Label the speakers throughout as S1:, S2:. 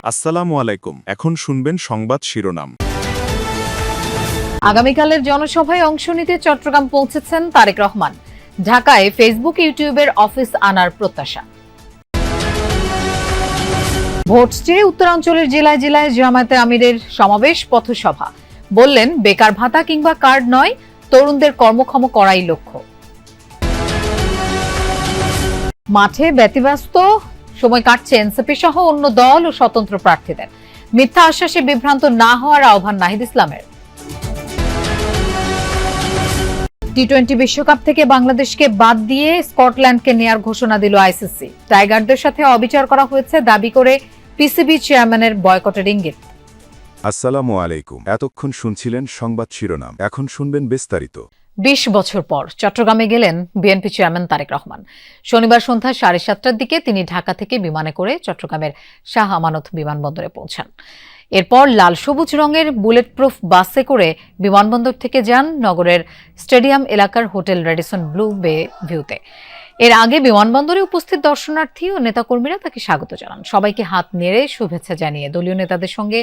S1: আসসালামু আলাইকুম। এখন শুনবেন সংবাদ শিরোনাম।
S2: আগামীকালের জনসভায় অংশ নিতে চট্টগ্রাম পৌঁছেছেন তারেক রহমান। ঢাকায় ফেসবুক ইউটিউবের অফিস আনার প্রত্যাশা। ভোট চেয়ে উত্তরাঞ্চলের জেলায় জেলায় জামায়াতে আমিরের সমাবেশ, পথসভা। বললেন, বেকার ভাতা কিংবা কার্ড নয়, তরুণদের কর্মক্ষম করাই লক্ষ্য। মাঠে ব্যতিব্যস্ত সময় কাটছে এনসিপি সহ অন্য দল ও স্বতন্ত্র প্রার্থীদের। মিথ্যা আশ্বাসে বিভ্রান্ত না হওয়ার আহ্বান নাহিদ ইসলামের। টি-20 বিশ্বকাপ থেকে বাংলাদেশকে বাদ দিয়ে স্কটল্যান্ডকে নেয়ার ঘোষণা দিল আইসিসি। টাইগারদের সাথে অবিচার করা হয়েছে দাবি করে পিসিবি চেয়ারম্যানের বয়কটের ইঙ্গিত।
S1: আসসালামু আলাইকুম। এতক্ষণ শুনছিলেন সংবাদ শিরোনাম, এখন শুনবেন বিস্তারিত।
S2: 20 বছর পর চট্টগ্রামে গেলেন বিএনপি চেয়ারম্যান তারেক রহমান। শনিবার সন্ধ্যা 7:30টার দিকে তিনি ঢাকা থেকে বিমানে করে চট্টগ্রামের শাহ আমানত বিমানবন্দরে পৌঁছান। এরপর লাল সবুজ রঙের বুলেট প্রুফ বাসে করে বিমানবন্দর থেকে যান নগরের স্টেডিয়াম এলাকার হোটেল রেডিসন ব্লু বে ভিউতে। এর আগে বিমানবন্দরে উপস্থিত দর্শনার্থী ও নেতাকর্মীরা তাকে স্বাগত জানান। সবাইকে হাত নেড়ে শুভেচ্ছা জানিয়ে দলীয় নেতাদের সঙ্গে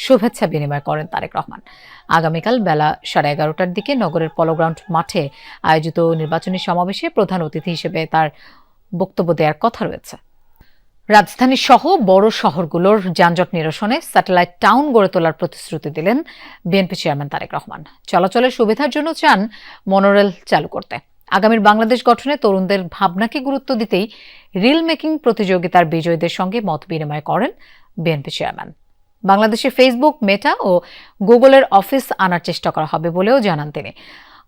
S2: শুভেচ্ছা বিনিময় করেন তারেক রহমান। আগামীকাল বেলা 11:30টার দিকে নগরের পলো গ্রাউন্ড মাঠে আয়োজিত নির্বাচনী সমাবেশে প্রধান অতিথি হিসেবে তার বক্তব্য দেওয়ার কথা রয়েছে। রাজধানী সহ বড় শহরগুলোর যানজট নিরসনে স্যাটেলাইট টাউন গড়ে তোলার প্রতিশ্রুতি দিলেন বিএনপি চেয়ারম্যান তারেক রহমান। চলাচলের সুবিধার জন্য চান মনোরেল চালু করতে। আগামীর বাংলাদেশ গঠনে তরুণদের ভাবনাকে গুরুত্ব দিতেই রিল মেকিং প্রতিযোগিতার বিজয়ীদের সঙ্গে মত বিনিময় করেন বিএনপি চেয়ারম্যান। বাংলাদেশে ফেসবুক, মেটা ও গুগলের অফিস আনার চেষ্টা করা হবে বলেও জানান তিনি।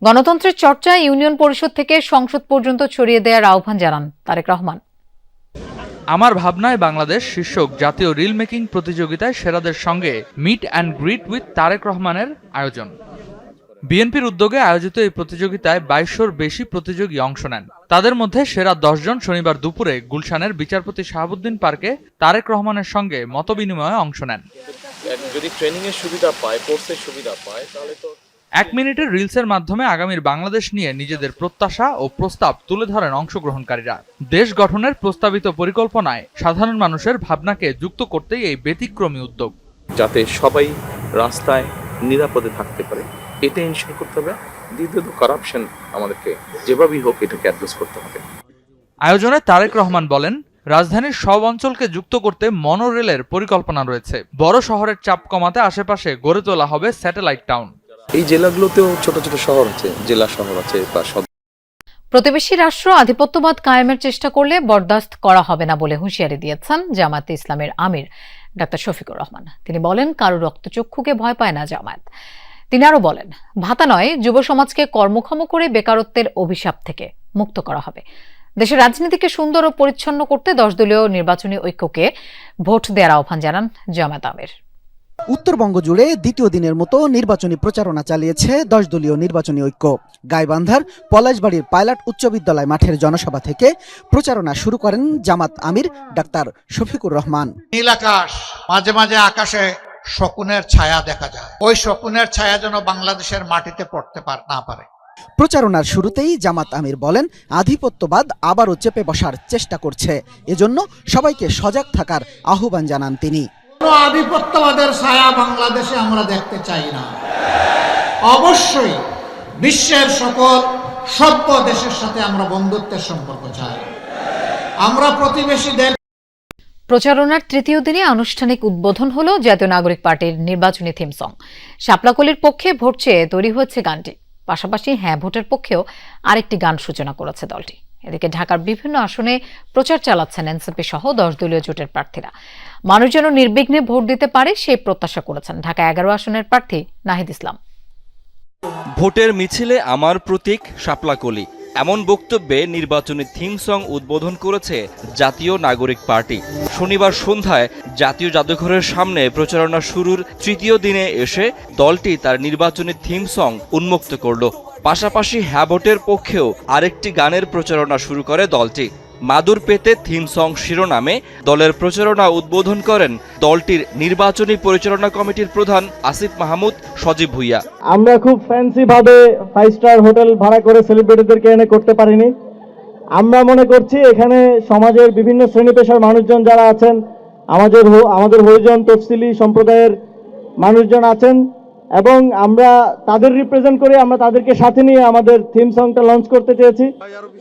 S2: গণতন্ত্রের চর্চা ইউনিয়ন পরিষদ থেকে সংসদ পর্যন্ত ছড়িয়ে দেওয়ার আহ্বান জানান তারেক রহমান।
S3: আমার ভাবনায় বাংলাদেশ শীর্ষক জাতীয় রিল মেকিং প্রতিযোগিতায় সেরাদের সঙ্গে meet and greet with Tarek রহমানের আয়োজন। বিএনপির উদ্যোগে আয়োজিত এই প্রতিযোগিতায় 2200-র বেশি প্রতিযোগী অংশ নেন। তাদের মধ্যে সেরা 10 জন শনিবার দুপুরে গুলশানের বিচারপতি শাহাবুদ্দিন পার্কে তারেক রহমানের সঙ্গে মতবিনিময়ে অংশ নেন।
S4: যদি ট্রেনিং এর সুবিধা পায়, কোর্সের সুবিধা পায়, তাহলে তো
S3: 1 মিনিটের রিলসের মাধ্যমে আগামীর বাংলাদেশ নিয়ে নিজেদের প্রত্যাশা ও প্রস্তাব তুলে ধরেন অংশগ্রহণকারীরা। দেশ গঠনের প্রস্তাবিত পরিকল্পনায় সাধারণ মানুষের ভাবনাকে যুক্ত করতেই এই ব্যতিক্রমী উদ্যোগ,
S4: যাতে সবাই রাস্তায় নিরাপদে থাকতে পারে, এটা ইনশিওর করতে হবে। দ্বিতীয়ত, কারাপশন আমাদেরকে যেভাবেই হোক এটাকে অ্যাড্রেস করতে হবে।
S3: আয়োজনে তারেক রহমান বলেন, রাজধানীর সব অঞ্চলকে যুক্ত করতে মনোরেলের পরিকল্পনা রয়েছে। বড় শহরের চাপ কমাতে আশেপাশে গড়ে তোলা হবে স্যাটেলাইট টাউন।
S4: এই জেলাগুলোতেও ছোট ছোট শহর আছে, জেলা শহর আছে বা
S2: প্রতিবেশী রাষ্ট্র আধিপত্যবাদ কায়েমের চেষ্টা করলে বরদাস্ত করা হবে না বলে হুঁশিয়ারি দিয়েছেন জামায়াতে ইসলামের আমির ডাক্তার শফিকুর রহমান। তিনি বলেন, কারো রক্তচক্ষুকে ভয় পায় না জামায়াত। তিনি আরো বলেন, ভাতা নয়, যুব সমাজকে কর্মক্ষম করে বেকারত্বের অভিশাপ থেকে মুক্ত করা হবে। দেশের রাজনীতিকে সুন্দর ও পরিচ্ছন্ন করতে 10 দলীয় নির্বাচনী ঐক্যকে ভোট দেওয়ার আহ্বান জানান জামায়াত আমির।
S5: উত্তরবঙ্গ জুড়ে দ্বিতীয় দিনের মতো নির্বাচনী প্রচারণা চালিয়েছে 10 দলীয় নির্বাচনী ঐক্য। গাইবান্ধার পলাশবাড়ির পাইলট উচ্চ বিদ্যালয় মাঠের জনসভা থেকে প্রচারণা শুরু করেন জামাত আমির ডাক্তার শফিকুর রহমান।
S6: নীল আকাশ, মাঝে মাঝে আকাশে শকুনের ছায়া দেখা যায়। ওই শকুনের ছায়া যেন বাংলাদেশের মাটিতে পড়তে না পারে।
S5: প্রচারণার শুরুতেই জামাত আমির বলেন, আধিপত্যবাদ আবারও চেপে বসার চেষ্টা করছে, এজন্য সবাইকে সজাগ থাকার আহ্বান জানান তিনি।
S6: কোনো আধিপত্যবাদের ছায়া বাংলাদেশে আমরা দেখতে চাই না। অবশ্যই বিশ্বের সকল সভ্য দেশের সাথে আমরা বন্ধুত্বের সম্পর্ক চাই। আমরা প্রতিবেশীদের।
S2: প্রচারণার তৃতীয় দিনে আনুষ্ঠানিক উদ্বোধন হলো জাতীয় নাগরিক পার্টির নির্বাচনী থিম সং। শাপলাকলির পক্ষে ভোট চেয়ে তৈরি হয়েছে গানটি। পাশাপাশি হ্যাঁ ভোটের পক্ষেও আরেকটি গান সূচনা করেছে দলটি। এদিকে ঢাকার বিভিন্ন আসনে প্রচার চালাচ্ছেন এনসিপি সহ 10 দলীয় জোটের প্রার্থীরা। মানুষ যেন নির্বিঘ্নে ভোট দিতে পারে সেই প্রত্যাশা করেছেন ঢাকা 11 আসনের প্রার্থী নাহিদ ইসলাম।
S7: ভোটের মিছিলে আমার প্রতীক শাপলাকলি, এমন বক্তব্যে নির্বাচনী থিম সং উদ্বোধন করেছে জাতীয় নাগরিক পার্টি। শনিবার সন্ধ্যায় জাতীয় জাদুঘরের সামনে প্রচারণা শুরুর তৃতীয় দিনে এসে দলটি তার নির্বাচনী থিম সং উন্মুক্ত করল। পাশাপাশি হ্যাঁ ভোটের পক্ষেও আরেকটি গানের প্রচারণা শুরু করে দলটি। মাদুর পেতে থিম সং শিরোনামে দলের প্রচারণা উদ্বোধন করেন দলটির নির্বাচনী পরিচালনা কমিটির প্রধান আসিফ মাহমুদ সজীব ভুইয়া।
S8: আমরা খুব ফ্যান্সি ভাবে 5 স্টার হোটেল ভাড়া করে সেলিব্রিটিদেরকে এনে করতে পারিনি। আমরা মনে করছি এখানে সমাজের বিভিন্ন শ্রেণী পেশার মানুষজন যারা আছেন, আমাদের হরিজন তফসিলি সম্প্রদায়ের মানুষজন আছেন এবং আমরা তাদের রিপ্রেজেন্ট করে আমরা তাদেরকে সাথে নিয়ে আমাদের থিম সংটা লঞ্চ করতে চেয়েছি।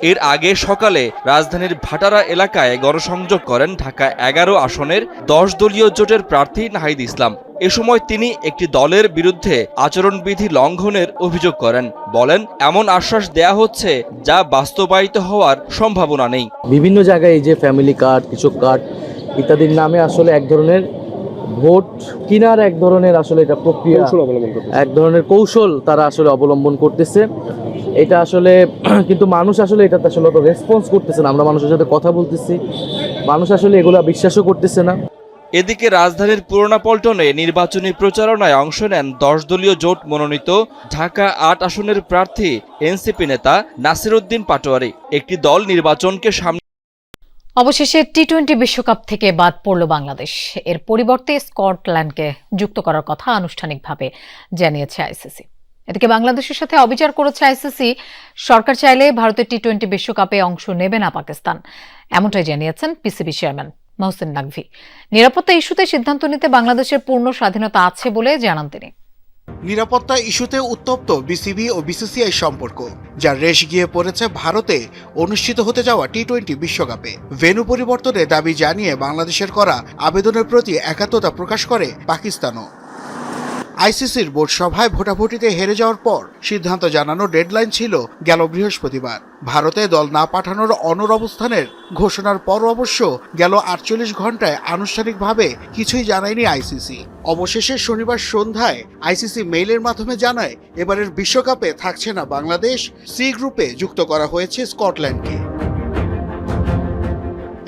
S7: এর আগে সকালে রাজধানীর ভাটারা এলাকায় গণসংযোগ করেন ঢাকা 11 আসনের 10 দলীয় জোটের প্রার্থী নাহিদ ইসলাম। এ সময় তিনি একটি দলের বিরুদ্ধে আচরণবিধি লঙ্ঘনের অভিযোগ করেন। বলেন, এমন আশ্বাস দেয়া হচ্ছে যা বাস্তবায়িত হওয়ার সম্ভাবনা নেই।
S9: বিভিন্ন জায়গায় এই যে ফ্যামিলি কার্ড, কৃষক কার্ড ইত্যাদির নামে আসলে এক ধরনের ভোট কিনার এক ধরনের আসলে এটা প্রক্রিয়া, এক ধরনের কৌশল তারা আসলে অবলম্বন করতেছে। এটা আসলে কিন্তু মানুষ আসলে এটাতে আসলে তো রেসপন্স করতেছে না। আমরা মানুষের সাথে কথা বলতেছি, মানুষ আসলে এগুলা বিশ্বাসও করতেছে না।
S7: এদিকে রাজধানীর পুরোনো পল্টনে নির্বাচনী প্রচারণায় অংশ নেন 10 দলীয় জোট মনোনীত ঢাকা 8 আসনের প্রার্থী এনসিপি নেতা নাসির উদ্দিন পাটোয়ারি। একটি দল নির্বাচনকে সামনে
S2: অবশেষে টি-20 বিশ্বকাপ থেকে বাদ পড়ল বাংলাদেশ। এর পরিবর্তে স্কটল্যান্ডকে যুক্ত করার কথা আনুষ্ঠানিকভাবে জানিয়েছে আইসিসি। এদিকে বাংলাদেশের সাথে অবিচার করেছে আইসিসি। সরকার চাইলে ভারতের টি-20 বিশ্বকাপে অংশ নেবে না পাকিস্তান, এমনটাই জানিয়েছেন পিসিবি চেয়ারম্যান মহসিন নাকভি। নিরাপত্তা ইস্যুতে সিদ্ধান্ত নিতে বাংলাদেশের পূর্ণ স্বাধীনতা আছে বলে জানান তিনি।
S10: নিরাপত্তা ইস্যুতে উত্তপ্ত বিসিবি ও বিসিসিআই সম্পর্ক, যার রেশ গিয়ে পড়েছে ভারতে অনুষ্ঠিত হতে যাওয়া টি-20 বিশ্বকাপে। ভেন্যু পরিবর্তনের দাবি জানিয়ে বাংলাদেশের করা আবেদনের প্রতি একাত্মতা প্রকাশ করে পাকিস্তানও। আইসিসির বোর্ড সভায় ভোটাভুটিতে হেরে যাওয়ার পর সিদ্ধান্ত জানানোর ডেডলাইন ছিল গেল বৃহস্পতিবার। ভারতে দল না পাঠানোর অনড় অবস্থানের ঘোষণার পর অবশ্য গেল 48 ঘন্টায় আনুষ্ঠানিকভাবে কিছুই জানায়নি আইসিসি। অবশেষে শনিবার সন্ধ্যায় আইসিসি মেইলের মাধ্যমে জানায় এবারের বিশ্বকাপে থাকছে না বাংলাদেশ, সি গ্রুপে যুক্ত করা হয়েছে স্কটল্যান্ডকে।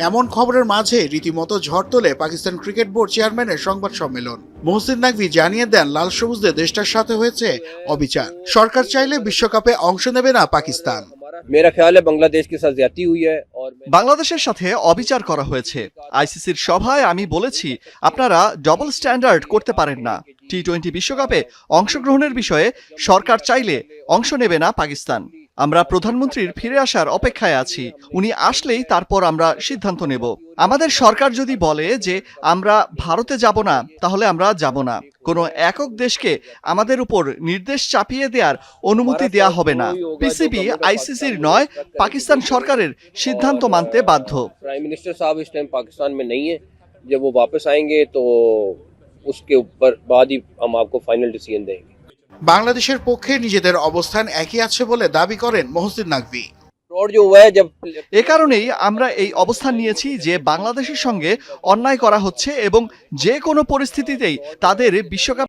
S10: এমন খবরের মাঝে রীতিমতো ঝড় তোলে পাকিস্তান ক্রিকেট বোর্ড চেয়ারম্যানের সংবাদ সম্মেলন। মহসিন নাকভি জানিয়ে দেন, লাল সবুজদের দেশটার সাথে হয়েছে অবিচার। সরকার চাইলে বিশ্বকাপে অংশ নেবে না পাকিস্তান।
S11: বাংলাদেশের সাথে অবিচার করা হয়েছে। আইসিসির সভায় আমি বলেছি, আপনারা ডবল স্ট্যান্ডার্ড করতে পারেন না। টি-20 বিশ্বকাপে অংশগ্রহণের বিষয়ে সরকার চাইলে অংশ নেবে না পাকিস্তান। আমরা প্রধানমন্ত্রীর ফিরে আসার অপেক্ষায় আছি। উনি আসলেই তারপর আমরা সিদ্ধান্ত নেব। আমাদের সরকার যদি বলে যে আমরা ভারতে যাব না, তাহলে আমরা যাব না। কোনো একক দেশকে আমাদের উপর নির্দেশ চাপিয়ে দেওয়ার অনুমতি দেয়া হবে না। পিসিবি আইসিসির নয়, পাকিস্তান সরকারের সিদ্ধান্ত মানতে বাধ্য।
S12: प्राइम मिनिस्टर साहब इस टाइम पाकिस्तान में नहीं है। जब वो वापस आएंगे तो उसके ऊपर बाद ही हम आपको फाइनल डिसीजन देंगे।
S10: বাংলাদেশের পক্ষে নিজেদের অবস্থান একই আছে বলে দাবি করেন মহসিন নাকভি।
S11: এ কারণেই আমরা এই অবস্থান নিয়েছি যে বাংলাদেশের সঙ্গে অন্যায় করা হচ্ছে এবং যে কোনো পরিস্থিতিতেই তাদের বিশ্বকাপ